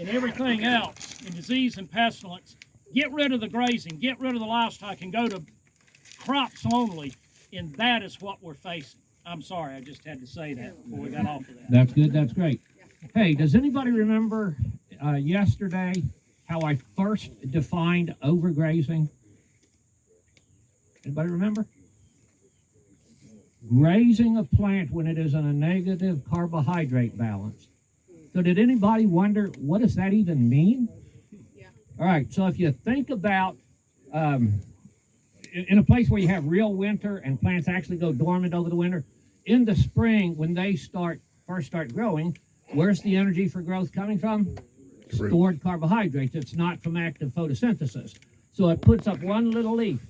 and everything else, and disease and pestilence, get rid of the grazing, get rid of the livestock, and go to crops only, and that is what we're facing. I'm sorry, I just had to say that before we got off of that. That's good, that's great. Hey, does anybody remember yesterday how I first defined overgrazing? Anybody remember? Grazing a plant when it is in a negative carbohydrate balance. So did anybody wonder, what does that even mean? Yeah. All right, so if you think about in a place where you have real winter and plants actually go dormant over the winter, in the spring when they first start growing, where's the energy for growth coming from? Stored carbohydrates. It's not from active photosynthesis. So it puts up one little leaf.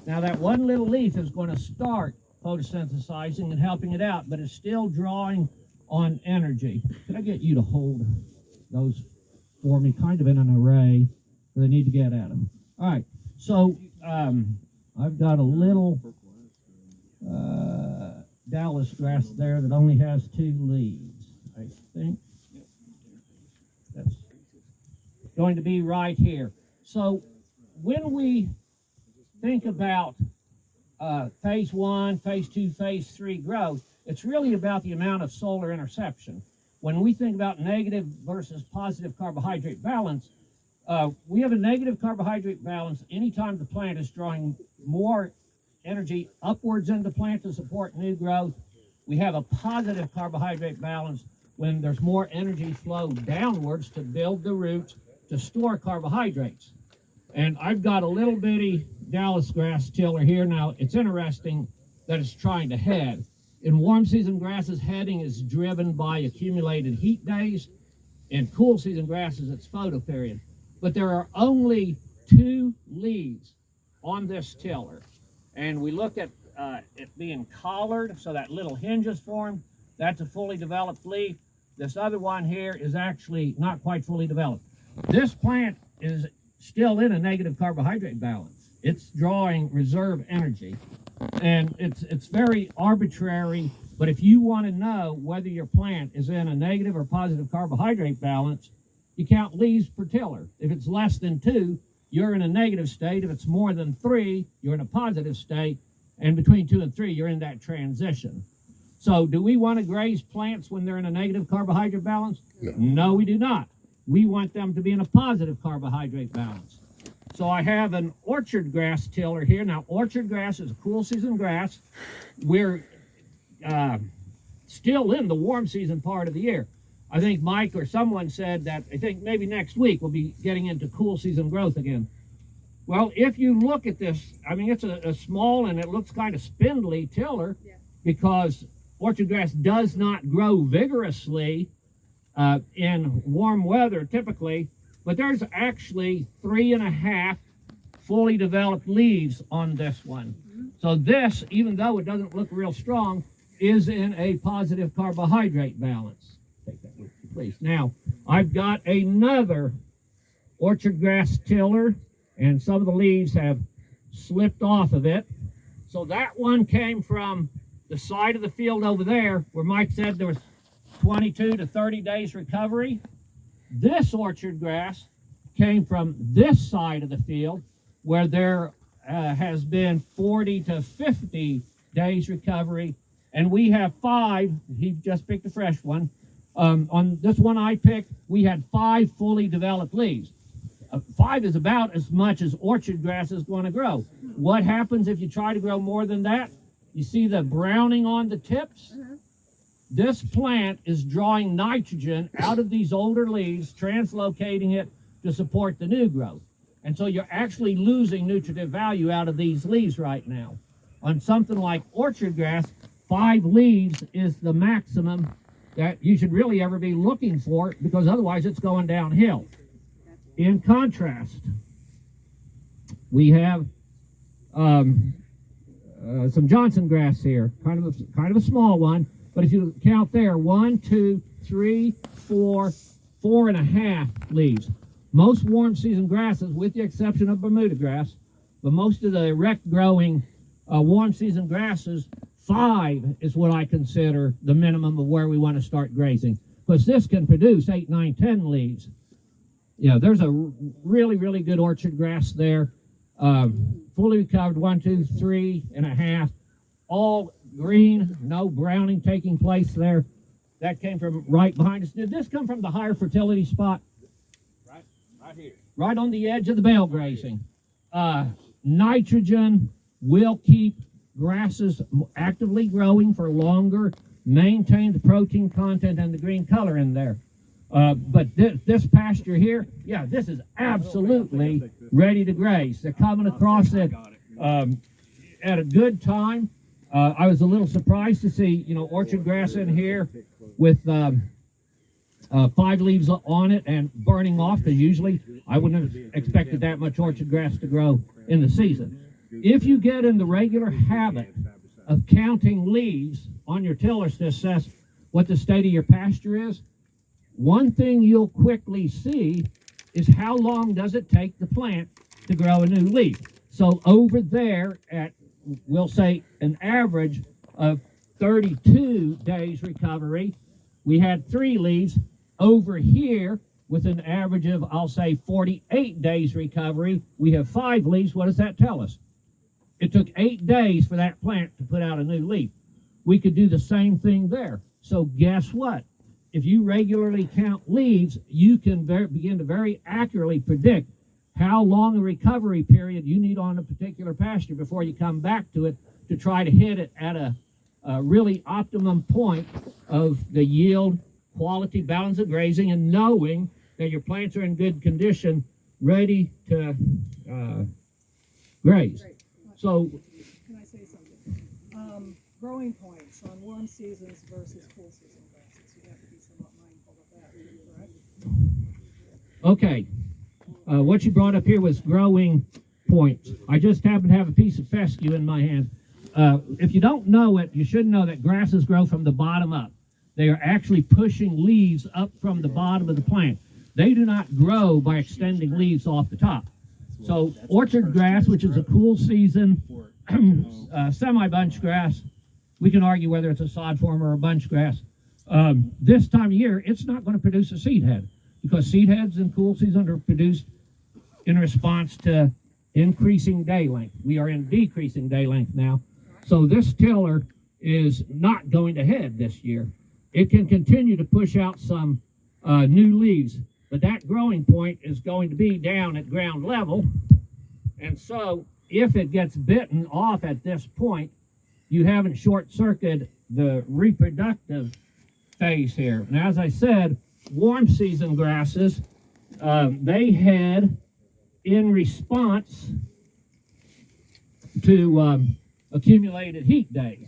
Now that one little leaf is going to start photosynthesizing and helping it out, but it's still drawing on energy. Could I get you to hold those for me, kind of in an array, so they need to get at them. All right, so I've got a little Dallas grass there that only has 2 leaves, I think. That's going to be right here. So when we think about phase 1, phase 2, phase 3 growth, it's really about the amount of solar interception. When we think about negative versus positive carbohydrate balance, we have a negative carbohydrate balance anytime the plant is drawing more energy upwards in the plant to support new growth. We have a positive carbohydrate balance when there's more energy flow downwards to build the roots to store carbohydrates. And I've got a little bitty Dallas grass tiller here. Now, it's interesting that it's trying to head. In warm season grasses, heading is driven by accumulated heat days. In cool season grasses, it's photo period. But there are only 2 leaves on this tiller. And we look at it being collared, so that little hinge is formed. That's a fully developed leaf. This other one here is actually not quite fully developed. This plant is still in a negative carbohydrate balance. It's drawing reserve energy. And it's very arbitrary, but if you want to know whether your plant is in a negative or positive carbohydrate balance, you count leaves per tiller. If it's less than 2, you're in a negative state. If it's more than 3, you're in a positive state. And between 2 and 3, you're in that transition. So do we want to graze plants when they're in a negative carbohydrate balance? No. No, we do not. We want them to be in a positive carbohydrate balance. So I have an orchard grass tiller here. Now, orchard grass is a cool season grass. We're still in the warm season part of the year. I think Mike or someone said that I think maybe next week we'll be getting into cool season growth again. Well, if you look at this, I mean, it's a small and it looks kind of spindly tiller because orchard grass does not grow vigorously in warm weather typically, but there's actually 3.5 fully developed leaves on this one. So this, even though it doesn't look real strong, is in a positive carbohydrate balance. Take that with you, please. Now, I've got another orchard grass tiller, and some of the leaves have slipped off of it. So that one came from the side of the field over there where Mike said there was 22 to 30 days recovery. This orchard grass came from this side of the field where there has been 40 to 50 days recovery, and we have 5. He just picked a fresh one. On this one I picked, we had 5 fully developed leaves. 5 is about as much as orchard grass is going to grow. What happens if you try to grow more than that? You see the browning on the tips? This plant is drawing nitrogen out of these older leaves, translocating it to support the new growth. And so you're actually losing nutritive value out of these leaves right now. On something like orchard grass, 5 leaves is the maximum that you should really ever be looking for, because otherwise it's going downhill. In contrast, we have some Johnson grass here, kind of a small one. But if you count there, 1, 2, 3, 4, 4.5 leaves. Most warm season grasses, with the exception of Bermuda grass, but most of the erect growing warm season grasses, 5 is what I consider the minimum of where we want to start grazing. Because this can produce 8, 9, 10 leaves. Yeah, there's a really, really good orchard grass there. Fully recovered, 1, 2, 3.5, all green, no browning taking place there. That came from right behind us. Did this come from the higher fertility spot? Right here. Right on the edge of the bale grazing. Nitrogen will keep grasses actively growing for longer, maintain the protein content and the green color in there. But this pasture here, yeah, this is absolutely ready to graze. They're coming across it at a good time. I was a little surprised to see, orchard grass in here with 5 leaves on it and burning off, because usually I wouldn't have expected that much orchard grass to grow in the season. If you get in the regular habit of counting leaves on your tillers to assess what the state of your pasture is, one thing you'll quickly see is how long does it take the plant to grow a new leaf. So over there at, we'll say, an average of 32 days recovery, we had 3 leaves. Over here, with an average of, I'll say, 48 days recovery, we have 5 leaves. What does that tell us? It took 8 days for that plant to put out a new leaf. We could do the same thing there. So guess what? If you regularly count leaves, you can begin to very accurately predict how long a recovery period you need on a particular pasture before you come back to it to try to hit it at a really optimum point of the yield, quality, balance of grazing, and knowing that your plants are in good condition, ready to graze. Great. So, Can I say something? Growing points on warm seasons versus cool season grasses. You have to be somewhat mindful of that, correct? okay, what you brought up here was growing points. I just happen to have a piece of fescue in my hand. If you don't know it, you should know that grasses grow from the bottom up. They are actually pushing leaves up from the bottom of the plant. They do not grow by extending leaves off the top. So orchard grass, which is a cool season semi-bunch grass, we can argue whether it's a sod form or a bunch grass. This time of year, it's not going to produce a seed head, because seed heads in cool season are produced in response to increasing day length. We are in decreasing day length now. So this tiller is not going to head this year. It can continue to push out some new leaves, but that growing point is going to be down at ground level. And so if it gets bitten off at this point, you haven't short-circuited the reproductive phase here. And as I said, warm season grasses, they head in response to accumulated heat days.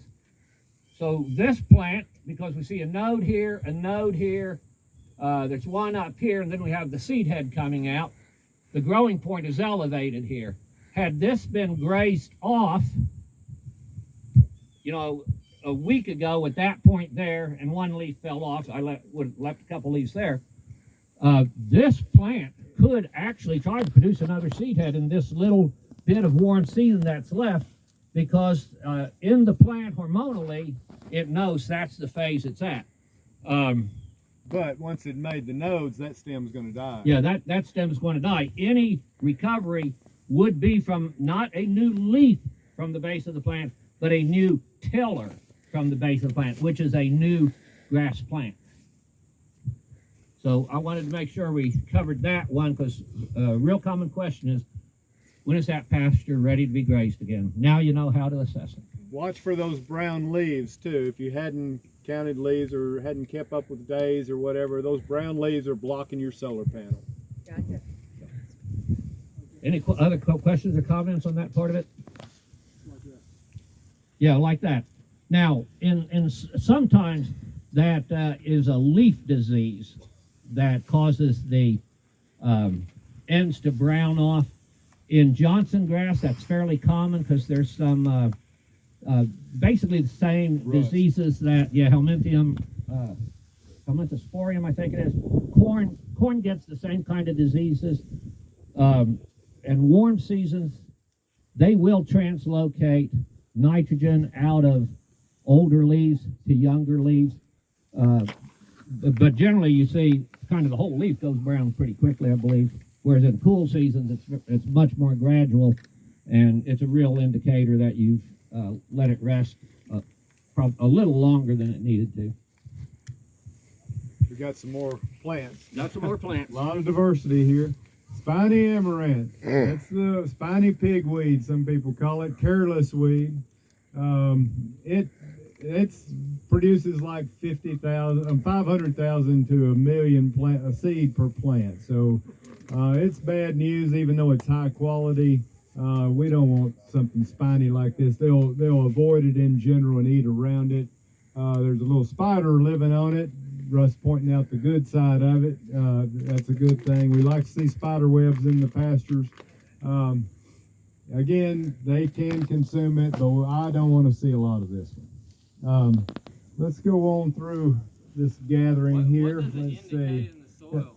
So this plant, because we see a node here, there's one up here, and then we have the seed head coming out. The growing point is elevated here. Had this been grazed off, a week ago at that point there, and 1 leaf fell off, I would have left a couple leaves there. This plant could actually try to produce another seed head in this little bit of warm season that's left, because in the plant hormonally, it knows that's the phase it's at. But once it made the nodes, that stem's going to die. Yeah, that stem is going to die. Any recovery would be from not a new leaf from the base of the plant, but a new tiller from the base of the plant, which is a new grass plant. So I wanted to make sure we covered that one, because a real common question is, when is that pasture ready to be grazed again? Now you know how to assess it. Watch for those brown leaves too. If you hadn't counted leaves or hadn't kept up with days or whatever, those brown leaves are blocking your solar panel. Gotcha. Any other questions or comments on that part of it? Yeah, like that. Now, in sometimes that is a leaf disease that causes the ends to brown off. In Johnson grass, that's fairly common, because there's some basically the same diseases that, helminthosporium, I think it is. Corn gets the same kind of diseases. And warm seasons, they will translocate nitrogen out of older leaves to younger leaves. But generally, you see kind of the whole leaf goes brown pretty quickly, I believe. Whereas in cool seasons, it's much more gradual, and it's a real indicator that you've let it rest a little longer than it needed to. We got some more plants. Got some more plants. A lot of diversity here. Spiny amaranth. That's the spiny pigweed, some people call it. Careless weed. It produces like 500,000 to a million a seed per plant. So it's bad news, even though it's high quality. We don't want something spiny like this. They'll avoid it in general and eat around it. There's a little spider living on it. Russ pointing out the good side of it. That's a good thing. We like to see spider webs in the pastures. Again, they can consume it, but I don't want to see a lot of this one. Let's go on through this gathering here. What does it Let's indicate see. in the soil?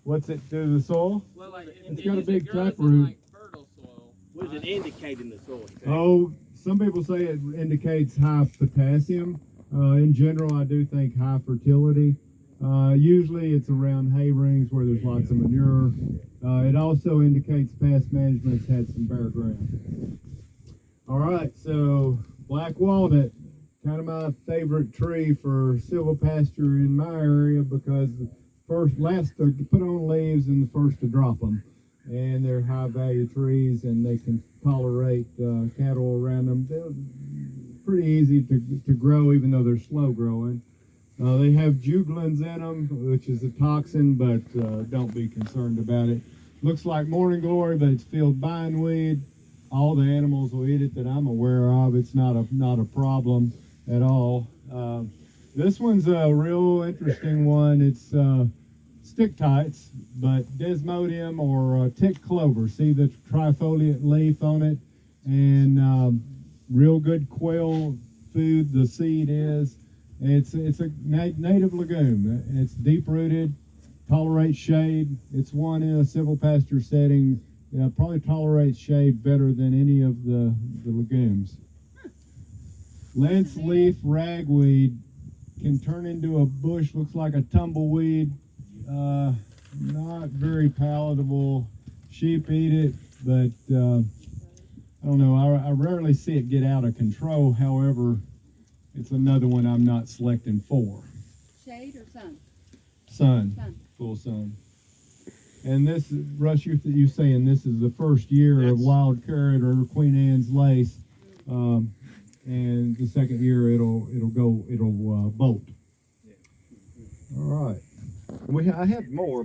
What's it do to the soil? Well, like, It's got a usually big grows in, taproot. like, fertile soil. What does it indicate in the soil? Oh, some people say it indicates high potassium. In general, I do think high fertility. Usually it's around hay rings where there's lots of manure. It also indicates past management's had some bare ground. All right, so black walnut, kind of my favorite tree for silvopasture in my area because last to put on leaves and the first to drop them. And they're high value trees and they can tolerate cattle around them. They're pretty easy to grow even though they're slow growing. They have juglans in them, which is a toxin, but don't be concerned about it. Looks like morning glory, but it's field bindweed. All the animals will eat it that I'm aware of. It's not a problem at all. This one's a real interesting one. It's stick tights, but desmodium or tick clover. See the trifoliate leaf on it, and real good quail food. The seed is. It's a native legume. It's deep rooted, tolerates shade. It's one in a silvopasture setting. Probably tolerates shade better than any of the legumes. Lance leaf ragweed can turn into a bush. Looks like a tumbleweed. Not very palatable. Sheep eat it, but I don't know. I rarely see it get out of control. However, it's another one I'm not selecting for. Shade or sun? Sun, Sun. full sun. And this, Russ, you saying this is the first year of Yes. wild carrot or Queen Anne's lace, and the second year it'll bolt. All right. I have more, but